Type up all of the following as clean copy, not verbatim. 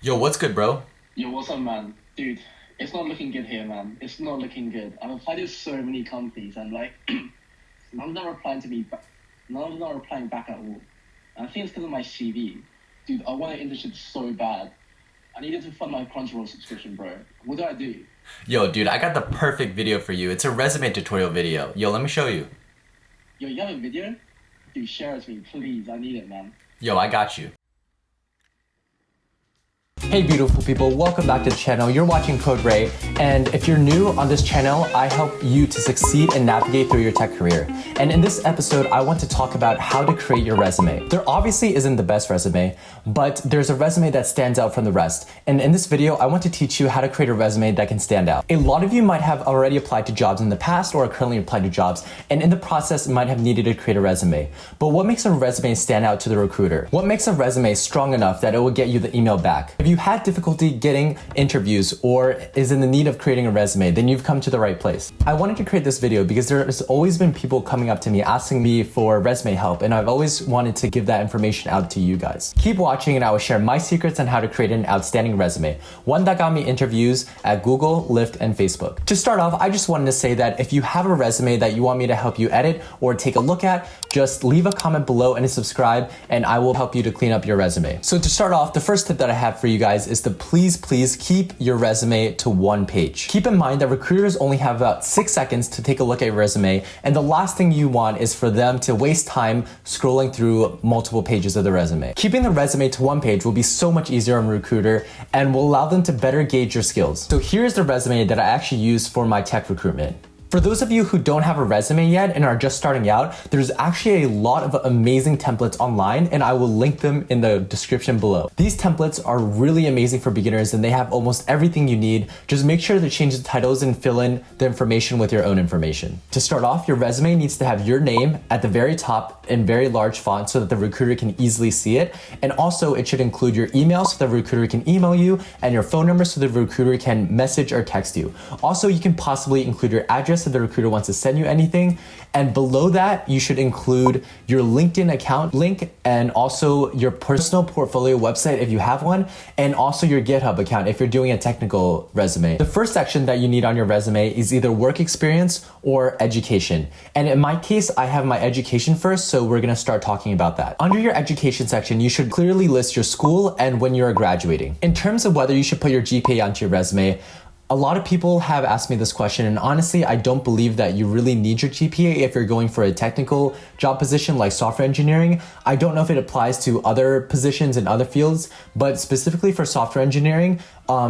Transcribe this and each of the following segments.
Yo, what's good, bro? Yo, what's up, man? Dude, it's not looking good here, man. It's not looking good. I've applied to so many companies and like, none of them are replying to me back. None of them are replying back at all. And I think it's because of my CV. Dude, I want an internship so bad. I needed to fund my Crunchyroll subscription, bro. What do I do? Yo, dude, I got the perfect video for you. It's a resume tutorial video. Yo, let me show you. Yo, you have a video? Dude, share it with me, please. I need it, man. Yo, I got you. Hey beautiful people, welcome back to the channel. You're watching Portray, and if you're new on this channel, I help you to succeed and navigate through your tech career. And in this episode, I want to talk about how to create your resume. There obviously isn't the best resume, but there's a resume that stands out from the rest. And in this video, I want to teach you how to create a resume that can stand out. A lot of you might have already applied to jobs in the past or are currently applied to jobs, and in the process might have needed to create a resume. But what makes a resume stand out to the recruiter? What makes a resume strong enough that it will get you the email back? If you had difficulty getting interviews or is in the need of creating a resume, then you've come to the right place. I wanted to create this video because there's always been people coming up to me asking me for resume help, and I've always wanted to give that information out to you guys. Keep watching and I will share my secrets on how to create an outstanding resume, one that got me interviews at Google, Lyft, and Facebook. To start off, I just wanted to say that if you have a resume that you want me to help you edit or take a look at, just leave a comment below and subscribe, and I will help you to clean up your resume. So to start off, the first tip that I have for you guys is to please keep your resume to one page. Keep in mind that recruiters only have about 6 seconds to take a look at your resume, and the last thing you want is for them to waste time scrolling through multiple pages of the resume. Keeping the resume to one page will be so much easier on Recruiter and will allow them to better gauge your skills. So here's the resume that I actually use for my tech recruitment. For those of you who don't have a resume yet and are just starting out, there's actually a lot of amazing templates online, and I will link them in the description below. These templates are really amazing for beginners and they have almost everything you need. Just make sure to change the titles and fill in the information with your own information. To start off, your resume needs to have your name at the very top in very large font so that the recruiter can easily see it. And also it should include your email so the recruiter can email you, and your phone number so the recruiter can message or text you. Also, you can possibly include your address if the recruiter wants to send you anything. And below that, you should include your LinkedIn account link and also your personal portfolio website if you have one, and also your GitHub account if you're doing a technical resume. The first section that you need on your resume is either work experience or education. And in my case, I have my education first, so we're gonna start talking about that. Under your education section, you should clearly list your school and when you're graduating. In terms of whether you should put your GPA onto your resume, a lot of people have asked me this question, and honestly, I don't believe that you really need your GPA if you're going for a technical job position like software engineering. I don't know if it applies to other positions in other fields, but specifically for software engineering,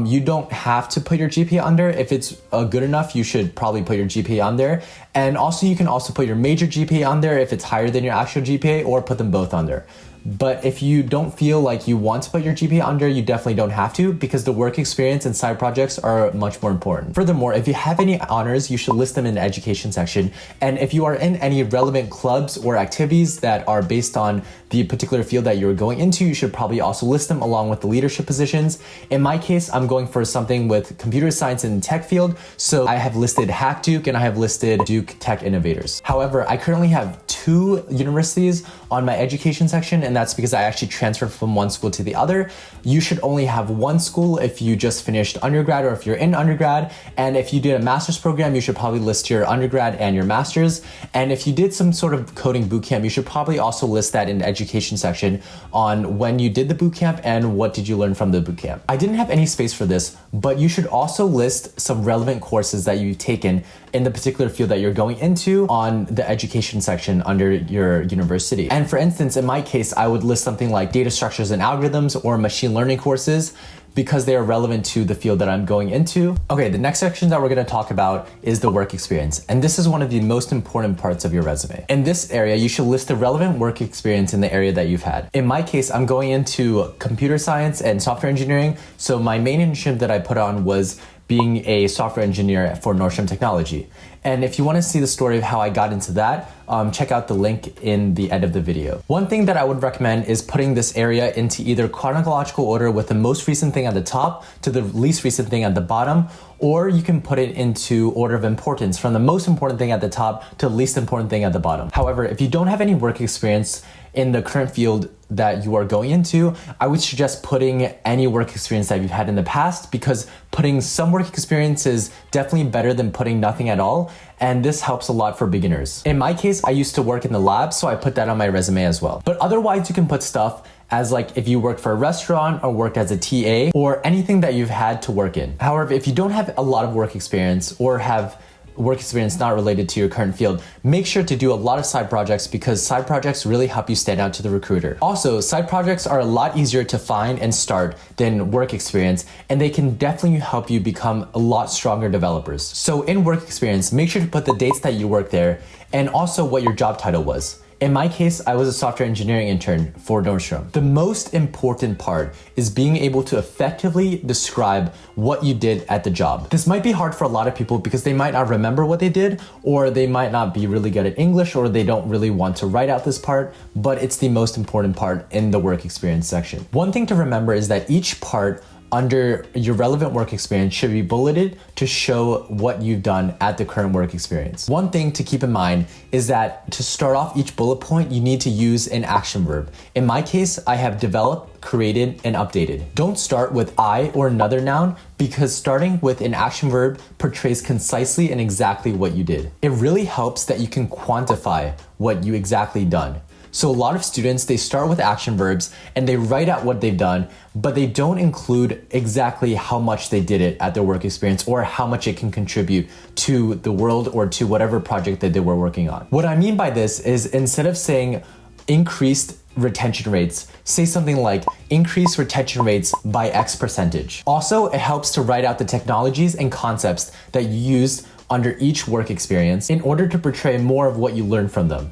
you don't have to put your GPA under. If it's good enough, you should probably put your GPA on there. And also, you can also put your major GPA on there if it's higher than your actual GPA, or put them both on there. But if you don't feel like you want to put your GPA under, you definitely don't have to, because the work experience and side projects are much more important. Furthermore, if you have any honors, you should list them in the education section. And if you are in any relevant clubs or activities that are based on the particular field that you're going into, you should probably also list them along with the leadership positions. In my case, I'm going for something with computer science and tech field, so I have listed Hack Duke and I have listed Duke Tech Innovators. However, I currently have 2 universities on my education section, and that's because I actually transferred from one school to the other. You should only have one school if you just finished undergrad or if you're in undergrad. And if you did a master's program, you should probably list your undergrad and your master's. And if you did some sort of coding bootcamp, you should probably also list that in the education section on when you did the bootcamp and what did you learn from the bootcamp. I didn't have any space for this, but you should also list some relevant courses that you've taken in the particular field that you're going into on the education section under your university. And for instance, in my case, I would list something like data structures and algorithms or machine learning courses, because they are relevant to the field that I'm going into. Okay, the next section that we're gonna talk about is the work experience. And this is one of the most important parts of your resume. In this area, you should list the relevant work experience in the area that you've had. In my case, I'm going into computer science and software engineering. So my main internship that I put on was being a software engineer for Nordstrom Technology. And if you want to see the story of how I got into that, check out the link in the end of the video. One thing that I would recommend is putting this area into either chronological order with the most recent thing at the top to the least recent thing at the bottom, or you can put it into order of importance from the most important thing at the top to the least important thing at the bottom. However, if you don't have any work experience in the current field that you are going into, I would suggest putting any work experience that you've had in the past, because putting some work experience is definitely better than putting nothing at all. And this helps a lot for beginners. In my case, I used to work in the lab, so I put that on my resume as well. But otherwise, you can put stuff as like if you worked for a restaurant or worked as a TA or anything that you've had to work in. However, if you don't have a lot of work experience or have work experience not related to your current field, make sure to do a lot of side projects, because side projects really help you stand out to the recruiter. Also, side projects are a lot easier to find and start than work experience, and they can definitely help you become a lot stronger developers. So in work experience, make sure to put the dates that you worked there and also what your job title was. In my case, I was a software engineering intern for Nordstrom. The most important part is being able to effectively describe what you did at the job. This might be hard for a lot of people because they might not remember what they did, or they might not be really good at English, or they don't really want to write out this part, but it's the most important part in the work experience section. One thing to remember is that each part under your relevant work experience should be bulleted to show what you've done at the current work experience. One thing to keep in mind is that to start off each bullet point, you need to use an action verb. In my case, I have developed, created, and updated. Don't start with I or another noun, because starting with an action verb portrays concisely and exactly what you did. It really helps that you can quantify what you exactly done. So a lot of students, they start with action verbs and they write out what they've done, but they don't include exactly how much they did it at their work experience or how much it can contribute to the world or to whatever project that they were working on. What I mean by this is, instead of saying increased retention rates, say something like increase retention rates by X percentage. Also, it helps to write out the technologies and concepts that you used under each work experience in order to portray more of what you learned from them.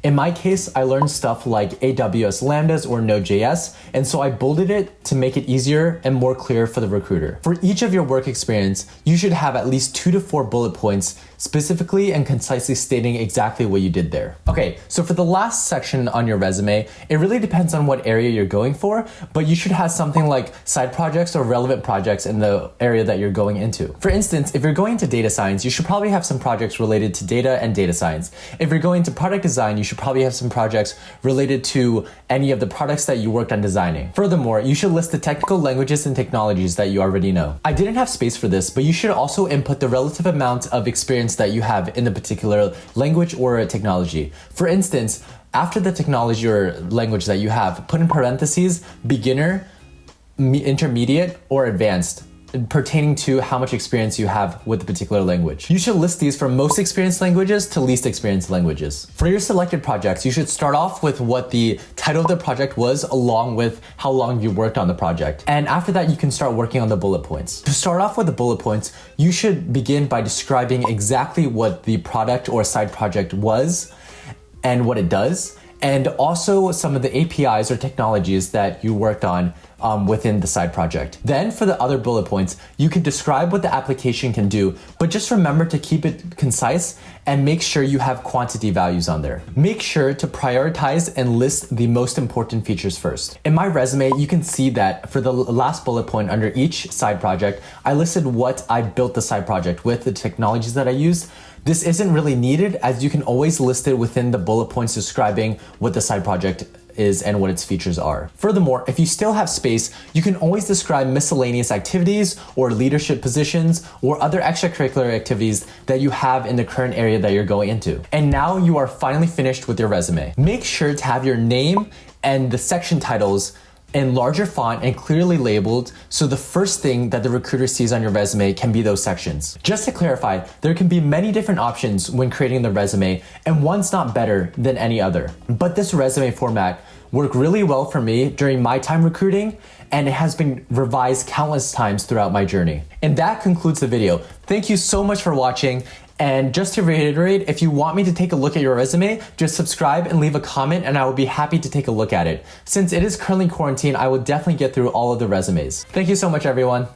In my case, I learned stuff like AWS Lambdas or Node.js, and so I bolded it to make it easier and more clear for the recruiter. For each of your work experience, you should have at least 2 to 4 bullet points specifically and concisely stating exactly what you did there. Okay, so for the last section on your resume, it really depends on what area you're going for, but you should have something like side projects or relevant projects in the area that you're going into. For instance, if you're going into data science, you should probably have some projects related to data and data science. If you're going to product design, you should probably have some projects related to any of the products that you worked on designing. Furthermore, you should list the technical languages and technologies that you already know. I didn't have space for this, but you should also input the relative amount of experience that you have in the particular language or technology. For instance, after the technology or language that you have, put in parentheses beginner, intermediate, or advanced, pertaining to how much experience you have with the particular language. You should list these from most experienced languages to least experienced languages. For your selected projects, you should start off with what the title of the project was, along with how long you worked on the project. And after that, you can start working on the bullet points. To start off with the bullet points, you should begin by describing exactly what the product or side project was and what it does, and also some of the APIs or technologies that you worked on within the side project. Then for the other bullet points, you can describe what the application can do, but just remember to keep it concise and make sure you have quantity values on there. Make sure to prioritize and list the most important features first. In my resume, you can see that for the last bullet point under each side project, I listed what I built the side project with, the technologies that I used. This isn't really needed, as you can always list it within the bullet points describing what the side project is and what its features are. Furthermore, if you still have space, you can always describe miscellaneous activities or leadership positions or other extracurricular activities that you have in the current area that you're going into. And now you are finally finished with your resume. Make sure to have your name and the section titles in larger font and clearly labeled, so the first thing that the recruiter sees on your resume can be those sections. Just to clarify, there can be many different options when creating the resume, and one's not better than any other. But this resume format worked really well for me during my time recruiting, and it has been revised countless times throughout my journey. And that concludes the video. Thank you so much for watching. And just to reiterate, if you want me to take a look at your resume, just subscribe and leave a comment and I will be happy to take a look at it. Since it is currently quarantine, I will definitely get through all of the resumes. Thank you so much, everyone.